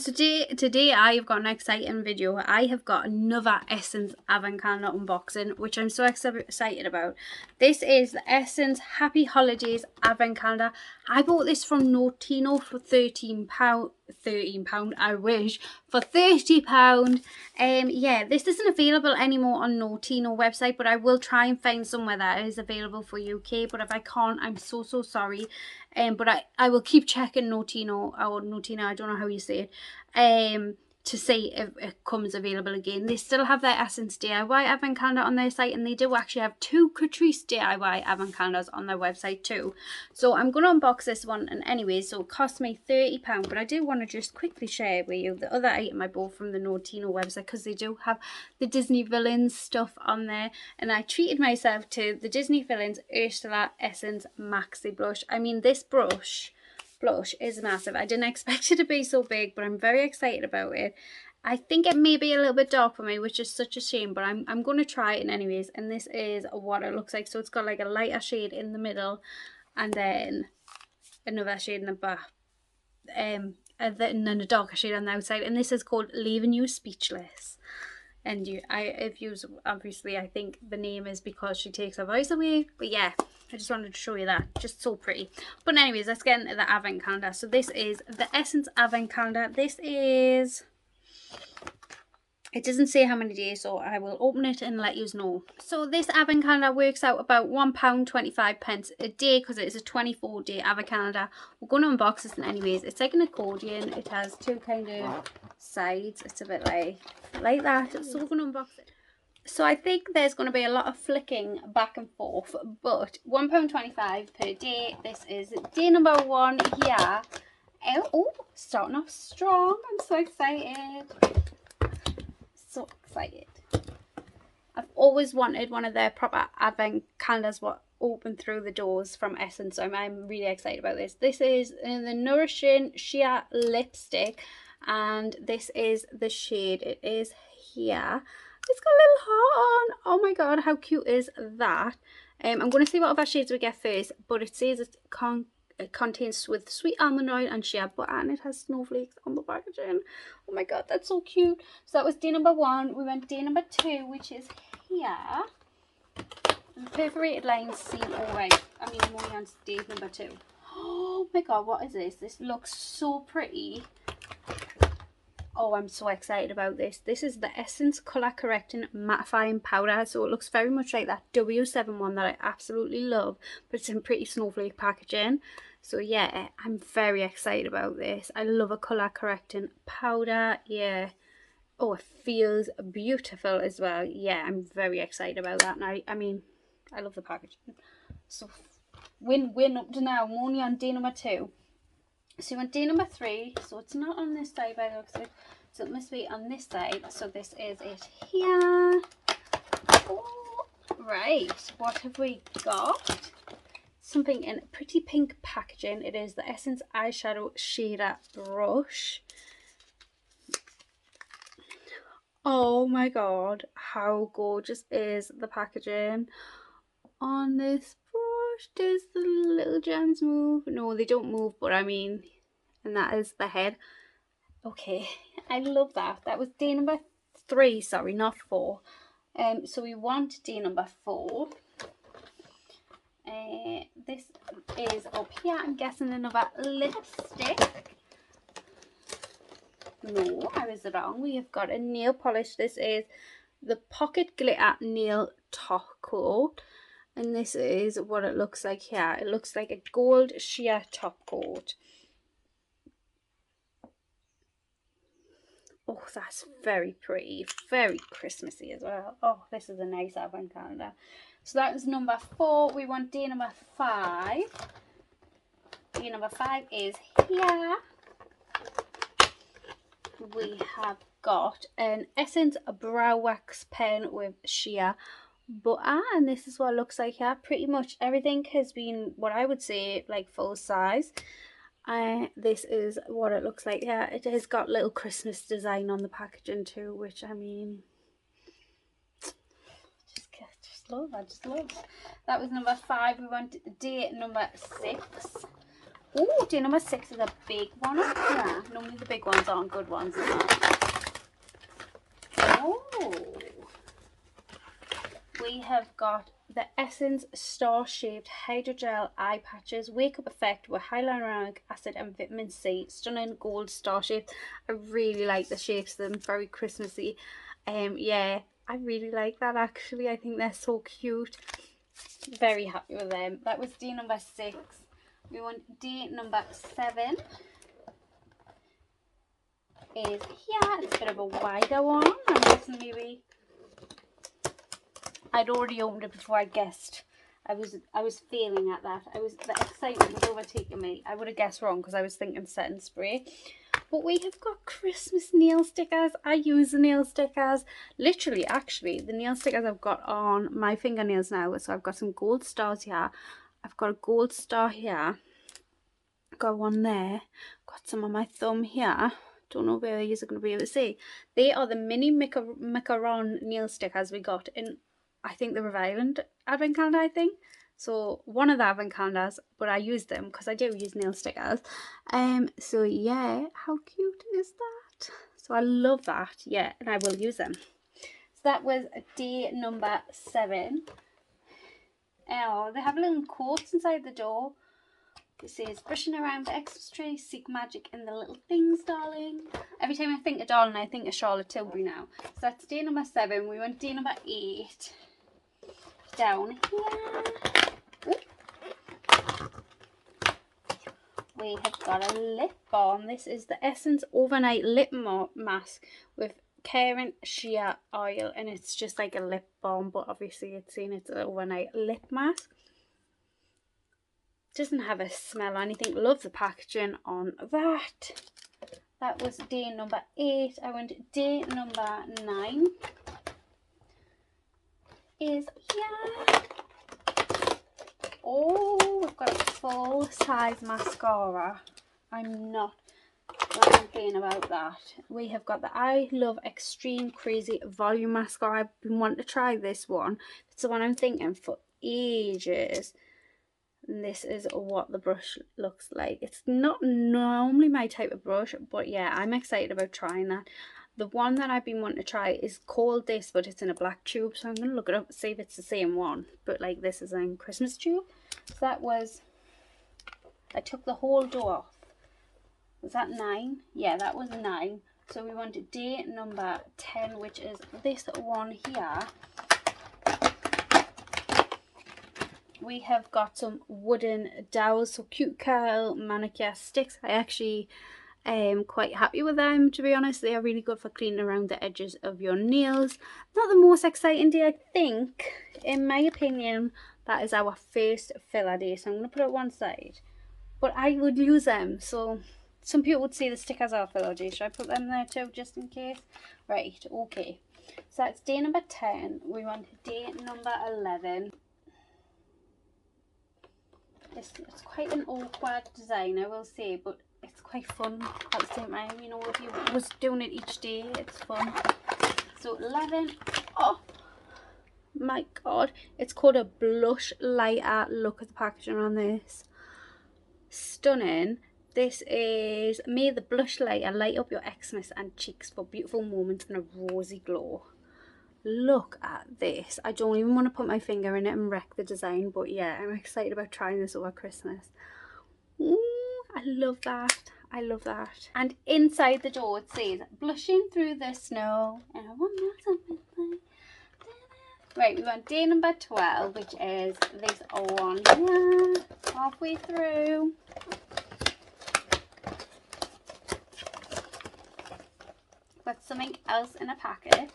So today I have got an exciting video. I have got another Essence Advent Calendar unboxing, which I'm so excited about. This is the Essence Happy Holidays Advent Calendar. I bought this from Notino for £13. £13, I wish, for £30. Yeah, this isn't available anymore on Notino website, but I will try and find somewhere that is available for UK. But if I can't, I'm so sorry. But I will keep checking Notino, or Notino, I don't know how you say it, to see if it comes available again. They still have their Essence DIY Advent Calendar on their site, and they do actually have two Catrice DIY Advent Calendars on their website too. So I'm going to unbox this one, and anyway, so it cost me £30, but I do want to just quickly share with you the other item I bought from the Notino website, because they do have the Disney villains stuff on there, and I treated myself to the Disney villains Ursula Essence Maxi Blush. I mean, this blush is massive. I didn't expect it to be so big, but I'm very excited about it. I think it may be a little bit dark for me, which is such a shame, but I'm going to try it anyways. And this is what it looks like. So it's got like a lighter shade in the middle, and then another shade in the back, and then a darker shade on the outside. And this is called Leaving You Speechless. And obviously, I think the name is because she takes her voice away. But yeah, I just wanted to show you that. Just so pretty. But anyways, let's get into the Advent Calendar. So this is the Essence Advent Calendar. This is... It doesn't say how many days, so I will open it and let you know. So this Advent Calendar works out about £1.25 a day, because it is a 24-day Advent Calendar. We're going to unbox this anyways. It's like an accordion. It has two kind of sides. It's a bit like that. So we're going to unbox it. So I think there's going to be a lot of flicking back and forth, but £1.25 per day. This is day number 1 here. Oh, starting off strong. I'm so excited. So excited. I've always wanted one of their proper Advent calendars what open through the doors from Essence, so I'm really excited about this. This is the Nourishing Sheer Lipstick, and this is the shade. It is here. It's got a little heart on. Oh my god, how cute is that? I'm going to see what other shades we get first, but it says it contains with sweet almond oil and shea butter, and it has snowflakes on the packaging. Oh my god, that's so cute. So that was day number 1. We went to day number 2, which is here. The perforated lines seem alright. I mean, I'm only on day number 2. Oh my god, what is this? This looks so pretty. Oh, I'm so excited about this. This is the Essence Colour Correcting Mattifying Powder. So it looks very much like that W7 one that I absolutely love, but it's in pretty snowflake packaging. So yeah, I'm very excited about this. I love a colour correcting powder. Yeah. Oh, it feels beautiful as well. Yeah, I'm very excited about that. And I mean, I love the packaging. So win up to now. I'm only on day number 2. So you want day number 3, so it's not on this side by the looks of it, so it must be on this side. So this is it here. Oh, right, what have we got? Something in pretty pink packaging. It is the Essence Eyeshadow Shader Brush. Oh my god, how gorgeous is the packaging on this brush? Does the little gems move? No, they don't move, but I mean, and that is the head. Okay, I love that. That was day number 3, sorry, not 4. So we want day number 4. This is up here. I'm guessing another lipstick. No, I was wrong. We have got a nail polish. This is the Pocket Glitter Nail Top Coat. And this is what it looks like here. It looks like a gold sheer top coat. Oh, that's very pretty. Very Christmassy as well. Oh, this is a nice Advent Calendar. So that was number 4. We want day number 5. Day number 5 is here. We have got an Essence Brow Wax Pen with sheer butter, and this is what it looks like here. Pretty much everything has been what I would say like full size. This is what it looks like here. It has got little Christmas design on the packaging too, which I mean, just love. I just love. That was number 5. We went to day number 6. Oh, day number 6 is a big one. Yeah, normally the big ones aren't good ones. Oh, we have got the Essence Star-Shaped Hydrogel Eye Patches Wake Up Effect with hyaluronic acid and vitamin C. Stunning gold star-shaped. I really like the shapes of them, very Christmassy. Yeah, I really like that actually. I think they're so cute. Very happy with them. That was day number 6. We want day number 7 is here. It's a bit of a wider one. I'm guessing maybe I'd already opened it before I guessed. I was feeling at that. The excitement was overtaking me. I would have guessed wrong because I was thinking setting spray. But we have got Christmas nail stickers. I use the nail stickers. Literally, actually, the nail stickers I've got on my fingernails now. So I've got some gold stars here. I've got a gold star here. Got one there. Got some on my thumb here. Don't know where you're going to be able to see. They are the mini macaron nail stickers we got in, I think, the River Island advent calendar, I think. So one of the advent calendars, but I use them because I do use nail stickers. So yeah, how cute is that? So I love that, yeah, and I will use them. So that was day number 7. Oh, they have little quotes inside the door. It says, brushing around the Xmas tree, seek magic in the little things, darling. Every time I think of darling, I think of Charlotte Tilbury now. So that's day number 7. We want day number 8. Down here. Ooh. We have got a lip balm. This is the Essence Overnight Lip Mask with Caring Shea Oil. And it's just like a lip balm, but obviously it's saying it's an overnight lip mask. Doesn't have a smell or anything. Love the packaging on that. That was day number 8. I went day number 9 is here. Oh, we've got a full size mascara. I'm not complaining about that. We have got the I Love Extreme Crazy Volume Mascara. I've been wanting to try this one. It's the one I'm thinking for ages. And this is what the brush looks like. It's not normally my type of brush, but yeah, I'm excited about trying that. The one that I've been wanting to try is called this, but it's in a black tube, so I'm going to look it up and see if it's the same one. But like, this is in Christmas tube. So that was, I took the whole door off. Was that 9? Yeah, that was 9. So we want day number 10, which is this one here. We have got some wooden dowels, so cute curl manicure sticks. I actually am quite happy with them, to be honest. They are really good for cleaning around the edges of your nails. Not the most exciting day, I think. In my opinion, that is our first filler day, so I'm going to put it one side. But I would use them, so some people would say the stickers are filler day. Should I put them there too, just in case? Right, okay. So that's day number 10. We want day number 11. It's quite an awkward design, I will say, but it's quite fun at the same time. You know, if you was doing it each day, it's fun. So 11. Oh my god, it's called a blush lighter. Look at the packaging on this. Stunning. This is May the Blush Lighter light up your Xmas and cheeks for beautiful moments and a rosy glow. Look at this. I don't even want to put my finger in it and wreck the design, but yeah, I'm excited about trying this over Christmas. Ooh, I love that. I love that. And inside the door it says, blushing through the snow. And I want something like that. Right, we want day number 12, which is this one here. Halfway through. Got something else in a packet.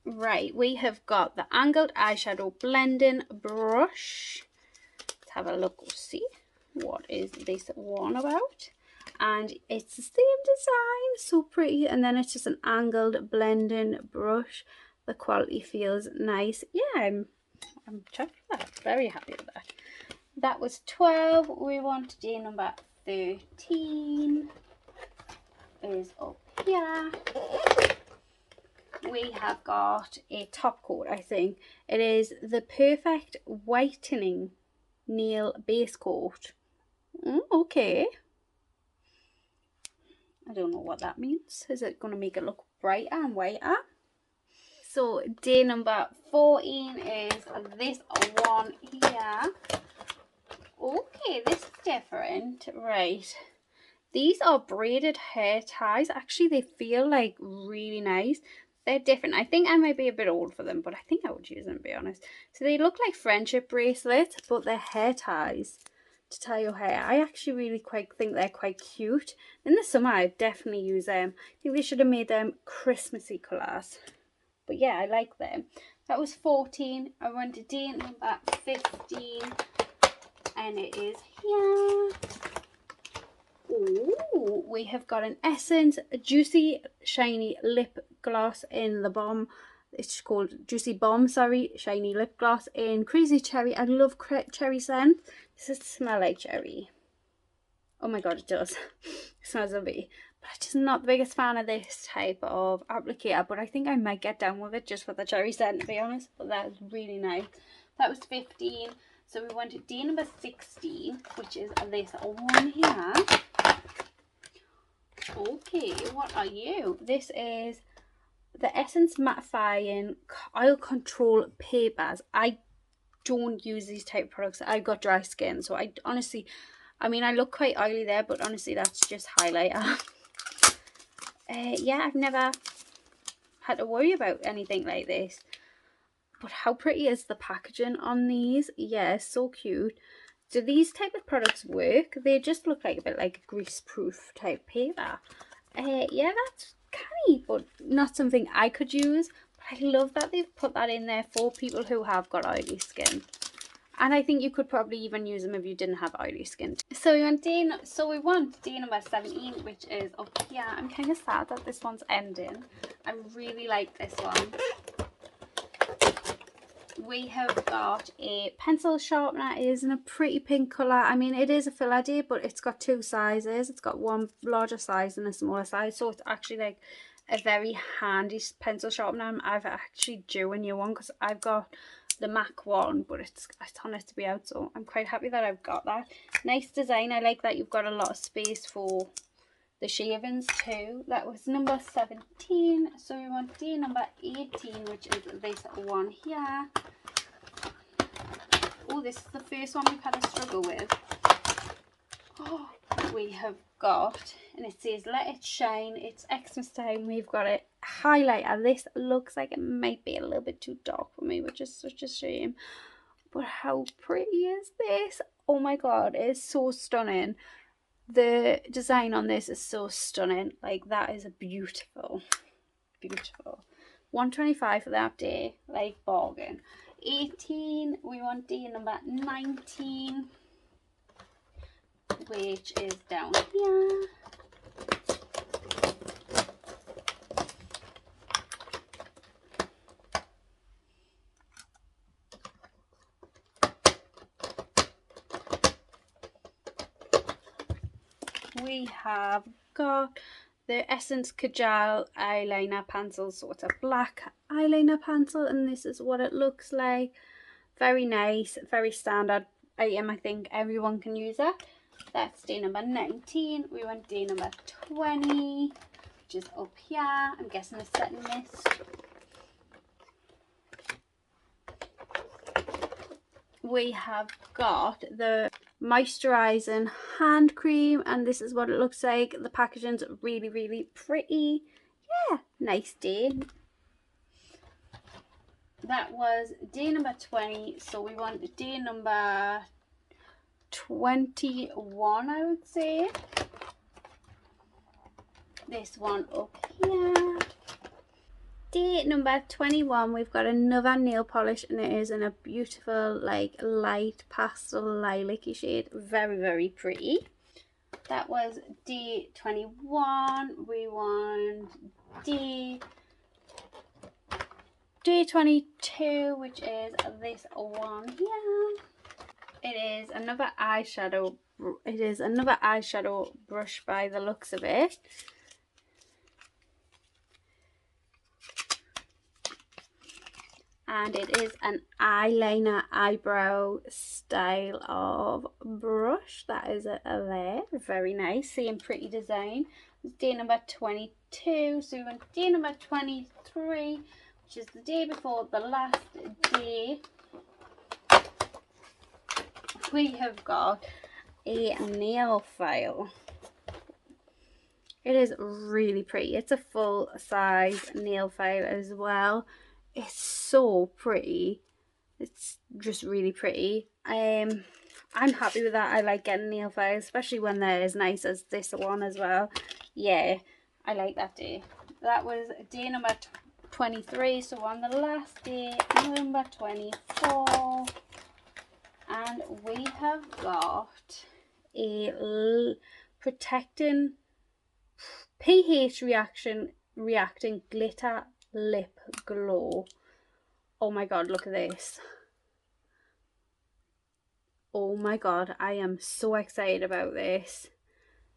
Right, we have got the angled eyeshadow blending brush. Let's have a look, see what is this one about. And it's the same design, so pretty, and then it's just an angled blending brush. The quality feels nice. Yeah, I'm chuffed with that. Very happy with that. That was 12. We want day number 13 is up here. We have got a top coat, I think. It is the Perfect Whitening nail base coat. Okay. I don't know what that means. Is it going to make it look brighter and whiter? So day number 14 is this one here. Okay, this is different. Right. These are braided hair ties. Actually, they feel like really nice. They're different. I think I might be a bit old for them, but I think I would use them, to be honest. So they look like friendship bracelets, but they're hair ties to tie your hair. I actually really think they're quite cute. In the summer, I'd definitely use them. I think they should have made them Christmassy colours. But yeah, I like them. That was 14. I went to day number 15. And it is here. Ooh, we have got an Essence Juicy Shiny Lip Gloss in the bomb. It's called Juicy Bomb, sorry, Shiny Lip Gloss in Crazy Cherry. I love cherry scent. Does it smell like cherry? Oh my god, it does. It smells lovely. But I'm just not the biggest fan of this type of applicator, but I think I might get down with it just for the cherry scent, to be honest. But that is really nice. That was 15. So we went to day number 16, which is this one here. Okay, what are you? This is the Essence Mattifying Oil Control Papers. I don't use these type of products. I've got dry skin, so I honestly, I mean, I look quite oily there, but honestly, that's just highlighter. Yeah, I've never had to worry about anything like this. But how pretty is the packaging on these? Yeah, so cute. Do these type of products work? They just look like a bit like a grease-proof type paper. Yeah, that's canny, but not something I could use. But I love that they've put that in there for people who have got oily skin. And I think you could probably even use them if you didn't have oily skin. So we want day number 17, which is up here. I'm kind of sad that this one's ending. I really like this one. We have got a pencil sharpener. It is in a pretty pink colour. I mean, it is a filler day, but it's got two sizes. It's got one larger size and a smaller size. So it's actually like a very handy pencil sharpener. I've actually due a new one because I've got the MAC one, but it's on it to be out. So I'm quite happy that I've got that. Nice design. I like that you've got a lot of space for the shavings too. That was number 17. So we want day number 18, which is this one here. Oh, this is the first one we've had a struggle with. Oh, we have got, and it says let it shine, it's Xmas time. We've got a highlighter. This looks like it might be a little bit too dark for me, which is such a shame. But how pretty is this? Oh my god, it is so stunning. The design on this is so stunning. Like, that is a beautiful. $125 for that day, like bargain. 18, we want day number 19, which is down here. We have got the Essence Kajal eyeliner pencil. So it's a black eyeliner pencil, and this is what it looks like. Very nice, very standard item. I think everyone can use it. That's day number 19. We want day number 20, which is up here. I'm guessing it's setting mist. We have got the moisturizing hand cream, and this is what it looks like. The packaging's really, really pretty. Yeah, nice day. That was day number 20, so we want day number 21, I would say. This one up here. Day number 21, we've got another nail polish, and it is in a beautiful, like, light pastel lilac-y shade. Very, very pretty. That was day 21. We want day 22, which is this one here. It is another eyeshadow. It is another eyeshadow brush by the looks of it. and it is an eyeliner eyebrow style of brush. That is it there. Very nice. Same pretty design. It's day number 22. So we went day number 23, which is the day before the last day. We have got a nail file. It is really pretty. It's a full size nail file as well. It's so pretty. It's just really pretty. I'm happy with that. I like getting nail files, especially when they're as nice as this one as well. Yeah, I like that day. That was day number 23. So on the last day, number 24, and we have got a protecting pH reacting glitter lip glow. Oh my god, look at this. Oh my god, I am so excited about this.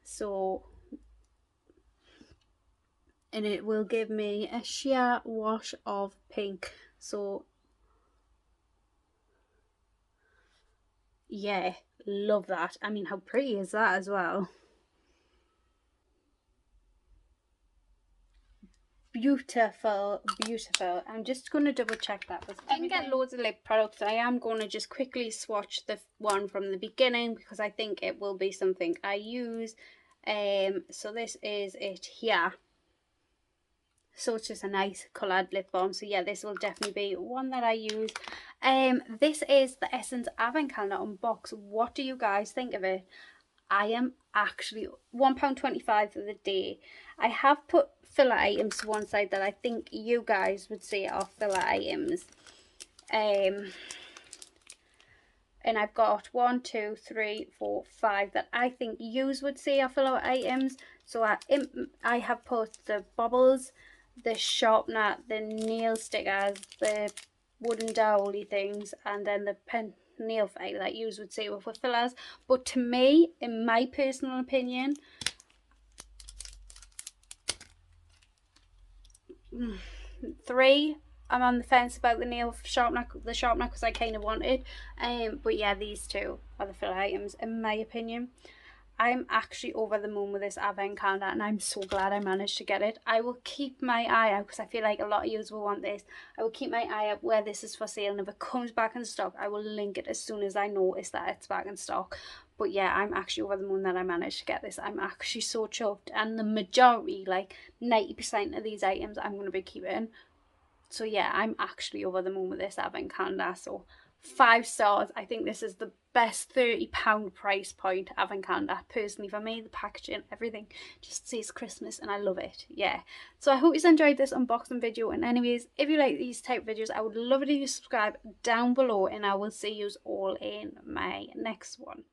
So, and it will give me a sheer wash of pink. So yeah, love that. I mean, how pretty is that as well? Beautiful, beautiful. I'm just going to double check that. I can get loads of lip products. I am going to just quickly swatch the one from the beginning because I think it will be something I use. So this is it here. So it's just a nice coloured lip balm. So yeah, this will definitely be one that I use. This is the Essence Advent Calendar Unbox. What do you guys think of it? I am actually £1.25 for the day. I have put filler items to one side that I think you guys would say are filler items. And I've got 1, 2, 3, 4, 5 that I think yous would say are filler items. So I have put the bobbles, the sharpener, the nail stickers, the wooden dowely things, and then the pen nail file that yous would say were for fillers. But to me, in my personal opinion, 3, I'm on the fence about the nail sharpener, because I kind of wanted. But yeah, these 2 are the filler items in my opinion. I'm actually over the moon with this Advent calendar, and I'm so glad I managed to get it. I will keep my eye out because I feel like a lot of you will want this. I will keep my eye out where this is for sale, and if it comes back in stock, I will link it as soon as I notice that it's back in stock. But yeah, I'm actually over the moon that I managed to get this. I'm actually so chuffed, and the majority, like 90% of these items, I'm going to be keeping. So yeah, I'm actually over the moon with this Advent calendar. So 5 stars. I think this is the best £30 price point Advent calendar. Personally, for me, the packaging, everything just says Christmas, and I love it. Yeah. So I hope you enjoyed this unboxing video. And anyways, if you like these type of videos, I would love it if you subscribe down below, and I will see you all in my next one.